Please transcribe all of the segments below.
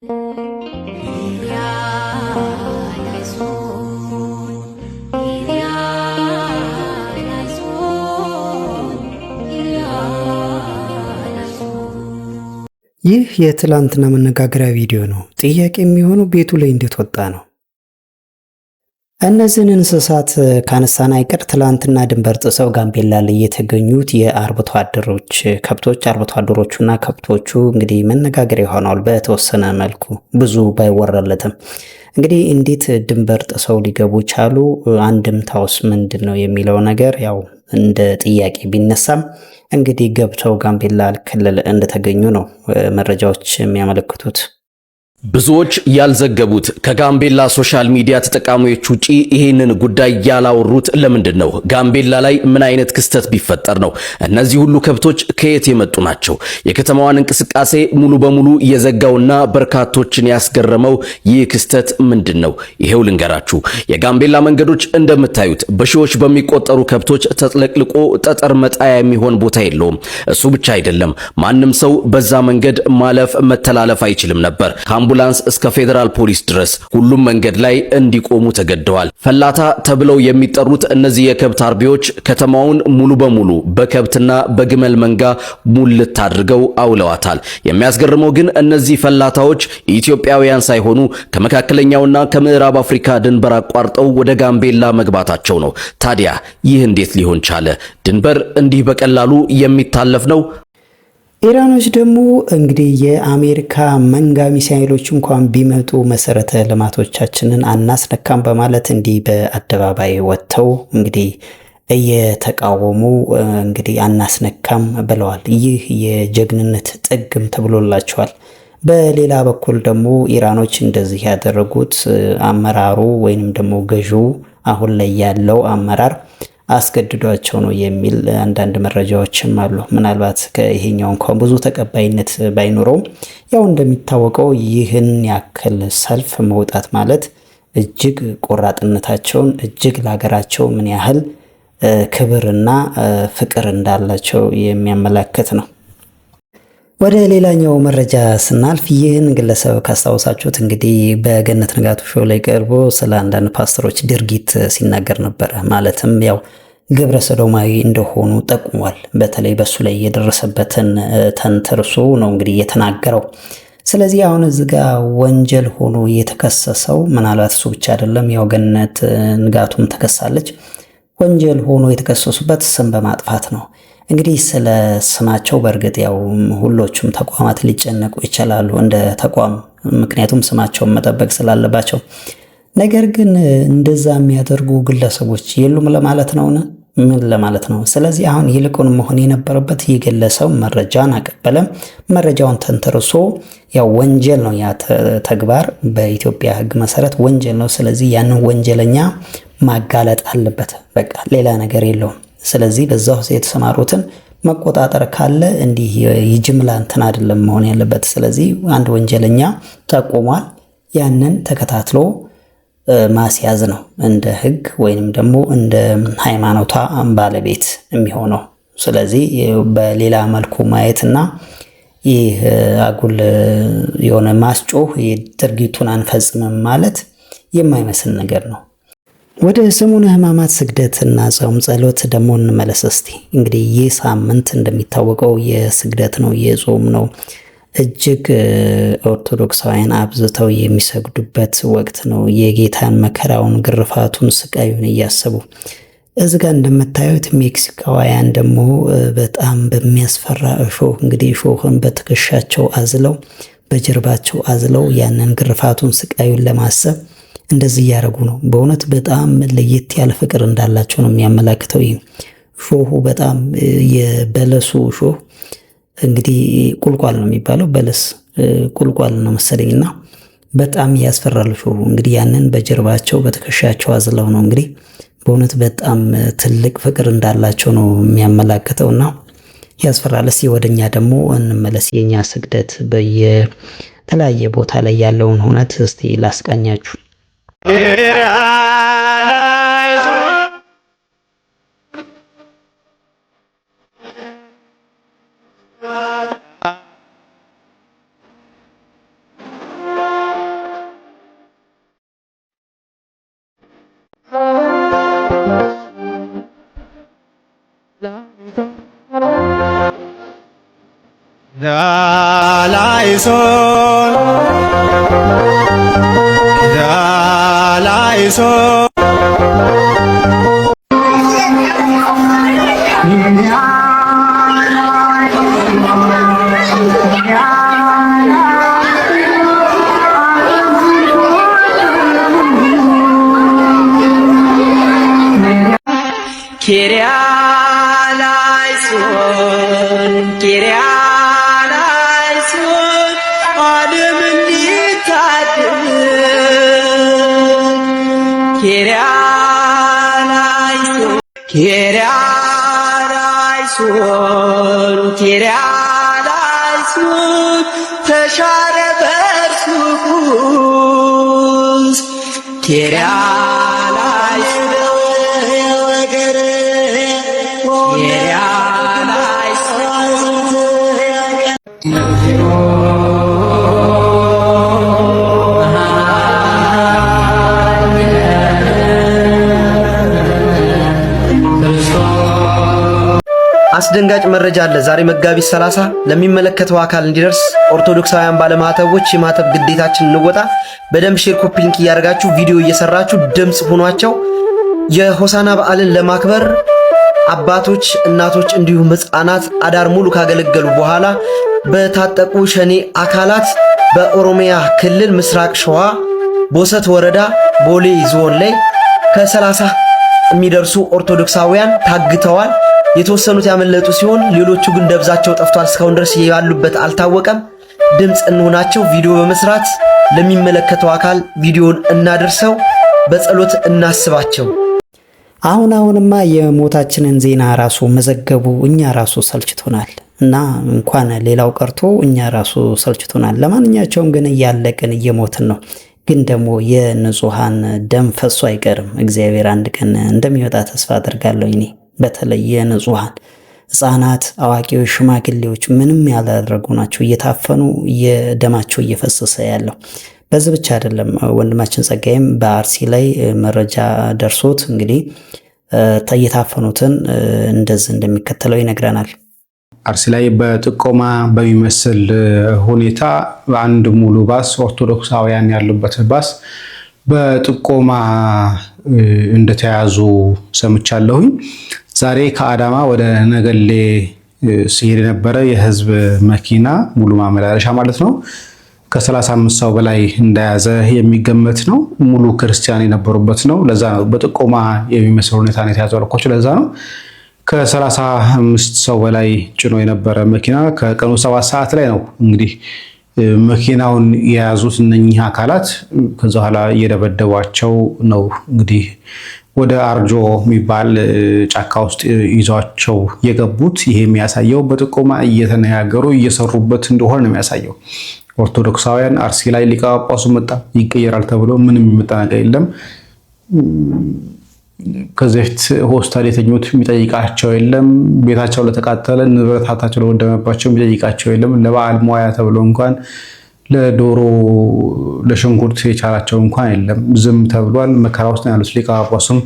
ይህ የትላንትና መነጋገሪያ ቪዲዮ ነው። ጥያቄ የሚሆነው ቤቱ ላይ እንዴት ወጣ ነው። እነዚህን እንስሳት ካነሳን አይቀር ትላንትና ድንበር ጥሰው ጋምቤላ ላይ የተገኙት የአርብቶ አደሮች ከብቶች አርብቶ አደሮቹና ከብቶቹ እንግዲህ መነጋገሪያ ሆነዋል። በተወሰነ መልኩ ብዙ ባይወራለትም እንግዲህ እንዴት ድንበር ጥሰው ሊገቡ ቻሉ? አንድምታውስ ምንድን ነው የሚለው ነገር ያው እንደ ጥያቄ ቢነሳም እንግዲህ ገብተው ጋምቤላ ክልል እንደተገኙ ነው መረጃዎች የሚያመለክቱት። ብዙዎች ያልዘገቡት ከጋምቤላ ሶሻል ሚዲያ ተጠቃሚዎች ውጪ ይህንን ጉዳይ ያላወሩት ለምንድን ነው? ጋምቤላ ላይ ምን አይነት ክስተት ቢፈጠር ነው? እነዚህ ሁሉ ከብቶች ከየት የመጡ ናቸው? የከተማዋን እንቅስቃሴ ሙሉ በሙሉ የዘጋውና በርካቶችን ያስገረመው ይህ ክስተት ምንድን ነው? ይሄው ልንገራችሁ። የጋምቤላ መንገዶች እንደምታዩት በሺዎች በሚቆጠሩ ከብቶች ተጥለቅልቆ ጠጠር መጣያ የሚሆን ቦታ የለውም። እሱ ብቻ አይደለም፣ ማንም ሰው በዛ መንገድ ማለፍ መተላለፍ አይችልም ነበር። አምቡላንስ እስከ ፌደራል ፖሊስ ድረስ ሁሉም መንገድ ላይ እንዲቆሙ ተገደዋል። ፈላታ ተብለው የሚጠሩት እነዚህ የከብት አርቢዎች ከተማውን ሙሉ በሙሉ በከብትና በግመል መንጋ ሙልት አድርገው አውለዋታል። የሚያስገርመው ግን እነዚህ ፈላታዎች ኢትዮጵያውያን ሳይሆኑ ከመካከለኛውና ከምዕራብ አፍሪካ ድንበር አቋርጠው ወደ ጋምቤላ መግባታቸው ነው። ታዲያ ይህ እንዴት ሊሆን ቻለ? ድንበር እንዲህ በቀላሉ የሚታለፍ ነው? ኢራኖች ደግሞ እንግዲህ የአሜሪካ መንጋ ሚሳኤሎች እንኳን ቢመጡ መሰረተ ልማቶቻችንን አናስነካም በማለት እንዲህ በአደባባይ ወጥተው እንግዲህ እየተቃወሙ እንግዲህ አናስነካም ብለዋል። ይህ የጀግንነት ጥግም ተብሎላቸዋል። በሌላ በኩል ደግሞ ኢራኖች እንደዚህ ያደረጉት አመራሩ ወይንም ደግሞ ገዢው አሁን ላይ ያለው አመራር አስገድዷቸው ነው የሚል አንዳንድ መረጃዎችም አሉ። ምናልባት ከይሄኛው እንኳን ብዙ ተቀባይነት ባይኖረውም ያው እንደሚታወቀው ይህን ያክል ሰልፍ መውጣት ማለት እጅግ ቆራጥነታቸውን እጅግ ለሀገራቸው ምን ያህል ክብርና ፍቅር እንዳላቸው የሚያመለክት ነው። ወደ ሌላኛው መረጃ ስናልፍ ይህን ግለሰብ ካስታወሳችሁት እንግዲህ በገነት ንጋቱ ሾው ላይ ቀርቦ ስለ አንዳንድ ፓስተሮች ድርጊት ሲናገር ነበረ። ማለትም ያው ግብረ ሰዶማዊ እንደሆኑ ጠቁሟል። በተለይ በሱ ላይ የደረሰበትን ተንተርሶ ነው እንግዲህ የተናገረው። ስለዚህ አሁን እዚህ ጋር ወንጀል ሆኖ የተከሰሰው ምናልባት እሱ ብቻ አይደለም፣ ያው ገነት ንጋቱም ተከሳለች። ወንጀል ሆኖ የተከሰሱበት ስም በማጥፋት ነው። እንግዲህ ስለ ስማቸው በእርግጥ ያው ሁሎቹም ተቋማት ሊጨነቁ ይችላሉ እንደ ተቋም፣ ምክንያቱም ስማቸውን መጠበቅ ስላለባቸው። ነገር ግን እንደዛ የሚያደርጉ ግለሰቦች የሉም ለማለት ነው። ምን ለማለት ነው? ስለዚህ አሁን ይልቁን መሆን የነበረበት ይህ ግለሰብ መረጃን አቀበለም፣ መረጃውን ተንተርሶ ያው ወንጀል ነው ያ ተግባር በኢትዮጵያ ሕግ መሰረት ወንጀል ነው። ስለዚህ ያንን ወንጀለኛ ማጋለጥ አለበት። በቃ ሌላ ነገር የለውም። ስለዚህ በዛው የተሰማሩትን መቆጣጠር ካለ እንዲህ የጅምላ እንትን አይደለም መሆን ያለበት። ስለዚህ አንድ ወንጀለኛ ጠቁሟል፣ ያንን ተከታትሎ ማስያዝ ነው እንደ ህግ ወይንም ደግሞ እንደ ሃይማኖታ ባለቤት የሚሆነው። ስለዚህ በሌላ መልኩ ማየትና ይህ አጉል የሆነ ማስጮህ ድርጊቱን አንፈጽምም ማለት የማይመስል ነገር ነው። ወደ ሰሙነ ሕማማት ስግደትና ጾም ጸሎት ደግሞ እንመለስ እስቲ። እንግዲህ ይህ ሳምንት እንደሚታወቀው የስግደት ነው፣ የጾም ነው። እጅግ ኦርቶዶክሳውያን አብዝተው የሚሰግዱበት ወቅት ነው። የጌታን መከራውን፣ ግርፋቱን፣ ስቃዩን እያሰቡ እዚህ ጋር እንደምታዩት ሜክሲካውያን ደግሞ በጣም በሚያስፈራ እሾህ እንግዲህ እሾህን በትከሻቸው አዝለው በጀርባቸው አዝለው ያንን ግርፋቱን፣ ስቃዩን ለማሰብ እንደዚህ እያደረጉ ነው። በእውነት በጣም ለየት ያለ ፍቅር እንዳላቸው ነው የሚያመላክተው። ይህ ሾሁ በጣም የበለሱ ሾህ እንግዲህ ቁልቋል ነው የሚባለው፣ በለስ ቁልቋል ነው መሰለኝና በጣም ያስፈራል ሾሁ። እንግዲህ ያንን በጀርባቸው በትከሻቸው አዝለው ነው እንግዲህ በእውነት በጣም ትልቅ ፍቅር እንዳላቸው ነው የሚያመላክተውና ያስፈራል። እስኪ ወደኛ ደግሞ እንመለስ። የኛ ስግደት በየተለያየ ቦታ ላይ ያለውን ሁነት እስቲ ላስቃኛችሁ። ተሻረ በርሱስ አስደንጋጭ መረጃ አለ። ዛሬ መጋቢት 30 ለሚመለከተው አካል እንዲደርስ ኦርቶዶክሳውያን ባለማተቦች የማተብ ግዴታችን እንወጣ። በደንብ ሼር ኮፒ ሊንክ እያደረጋችሁ ቪዲዮ እየሰራችሁ ድምጽ ሆኗቸው የሆሳና በዓልን ለማክበር አባቶች፣ እናቶች እንዲሁም ሕፃናት አዳር ሙሉ ካገለገሉ በኋላ በታጠቁ ሸኔ አካላት በኦሮሚያ ክልል ምስራቅ ሸዋ ቦሰት ወረዳ ቦሌ ዞን ላይ ከ30 የሚደርሱ ኦርቶዶክሳውያን ታግተዋል። የተወሰኑት ያመለጡ ሲሆን ሌሎቹ ግን ደብዛቸው ጠፍቷል። እስካሁን ድረስ ያሉበት አልታወቀም። ድምጽ እንሆናቸው። ቪዲዮ በመስራት ለሚመለከተው አካል ቪዲዮን እናደርሰው፣ በጸሎት እናስባቸው። አሁንማ የሞታችንን ዜና ራሱ መዘገቡ እኛ ራሱ ሰልችቶናል እና እንኳን ሌላው ቀርቶ እኛ ራሱ ሰልችቶናል። ለማንኛቸውም ግን እያለቅን እየሞትን ነው። ግን ደግሞ የንጹሃን ደም ፈሶ አይቀርም። እግዚአብሔር አንድ ቀን እንደሚወጣ ተስፋ አደርጋለሁ። እኔ በተለይ የንጹሃን ሕፃናት፣ አዋቂዎች፣ ሽማግሌዎች ምንም ያላደረጉ ናቸው እየታፈኑ የደማቸው እየፈሰሰ ያለው። በዚህ ብቻ አይደለም። ወንድማችን ጸጋይም በአርሲ ላይ መረጃ ደርሶት እንግዲህ የታፈኑትን እንደዚህ እንደሚከተለው ይነግረናል። አርሲ ላይ በጥቆማ በሚመስል ሁኔታ አንድ ሙሉ ባስ ኦርቶዶክሳውያን ያሉበት ባስ በጥቆማ እንደተያዙ ሰምቻለሁኝ። ዛሬ ከአዳማ ወደ ነገሌ ሲሄድ የነበረ የህዝብ መኪና ሙሉ ማመላለሻ ማለት ነው ከ35 ሰው በላይ እንደያዘ የሚገመት ነው። ሙሉ ክርስቲያን የነበሩበት ነው። ለዛ ነው በጥቆማ የሚመስል ሁኔታ ነው የተያዘው አልኳቸው። ለዛ ነው ከ35 ሰው በላይ ጭኖ የነበረ መኪና ከቀኑ 7 ሰዓት ላይ ነው እንግዲህ መኪናውን የያዙት እነኚህ አካላት። ከዛ በኋላ እየደበደቧቸው ነው እንግዲህ ወደ አርጆ የሚባል ጫካ ውስጥ ይዟቸው የገቡት። ይሄ የሚያሳየው በጥቆማ እየተነጋገሩ እየሰሩበት እንደሆነ ነው የሚያሳየው። ኦርቶዶክሳውያን አርሲ ላይ ሊቀ ጳጳሱ መጣ ይቀየራል ተብሎ ምንም የሚመጣ ነገር የለም። ከዚህ በፊት ሆስፒታል የተኙት የሚጠይቃቸው የለም። ቤታቸው ለተቃጠለ ንብረታቸው ለወደመባቸው የሚጠይቃቸው የለም። ለበዓል ሙያ ተብሎ እንኳን ለዶሮ ለሽንኩርት የቻላቸው እንኳን የለም። ዝም ተብሏል። መከራ ውስጥ ያሉት ሊቀ ጳጳሱም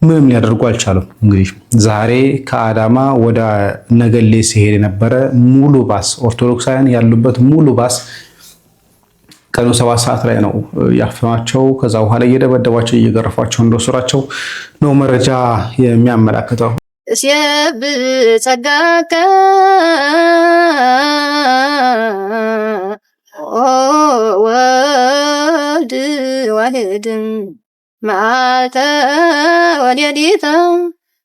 ምንም ሊያደርጉ አልቻሉም። እንግዲህ ዛሬ ከአዳማ ወደ ነገሌ ሲሄድ የነበረ ሙሉ ባስ ኦርቶዶክሳውያን ያሉበት ሙሉ ባስ ቀኑ 7 ሰዓት ላይ ነው ያፈኗቸው። ከዛ በኋላ እየደበደቧቸው እየገረፏቸው እንደወሰዷቸው ነው መረጃ የሚያመላክተው። እስየብ ጸጋከ ወልድ ዋሕድ መዓልተ ወሌሊተ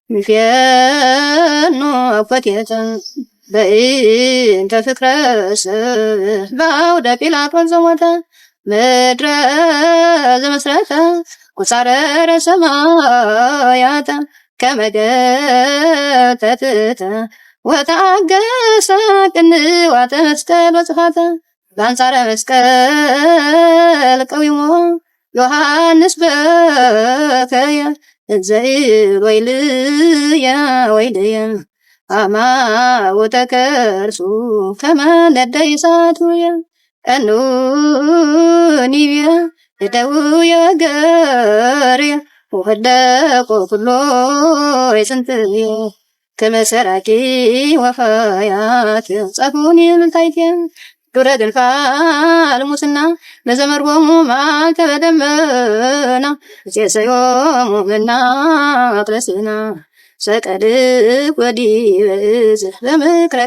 ምፌኖ ኮቴተ በእንተ ፍቅረ ሰብ በአውደ ጲላጦስ ዘሞተ ምድረ ዘመስረተ ኩሳረረ ሰማያተ ከመ ገብተትተ ወተአገሰ ቅንዋተ መስቀል ወጽፋተ በአንጻረ መስቀል ቀዊሞ ዮሐንስ በከየ እንዘይል ወይልየ ወይልየ አማወተከርሱ ከመነደ ይሳቱየ ቀኑኒብየ የደውየ ወገርየ ወህደቆ ኩሎ የጽንትየ ከመሰራቂ ወፋያት ጸፉኒ ምልታይትየ ግብረ ድልፋል ሙስና ለዘመርቦሙ ማዕከበ ደመና እፄሰዮሙ ለናቅለስና ሰቀልብ ወዲበ ዕፅ በምክረ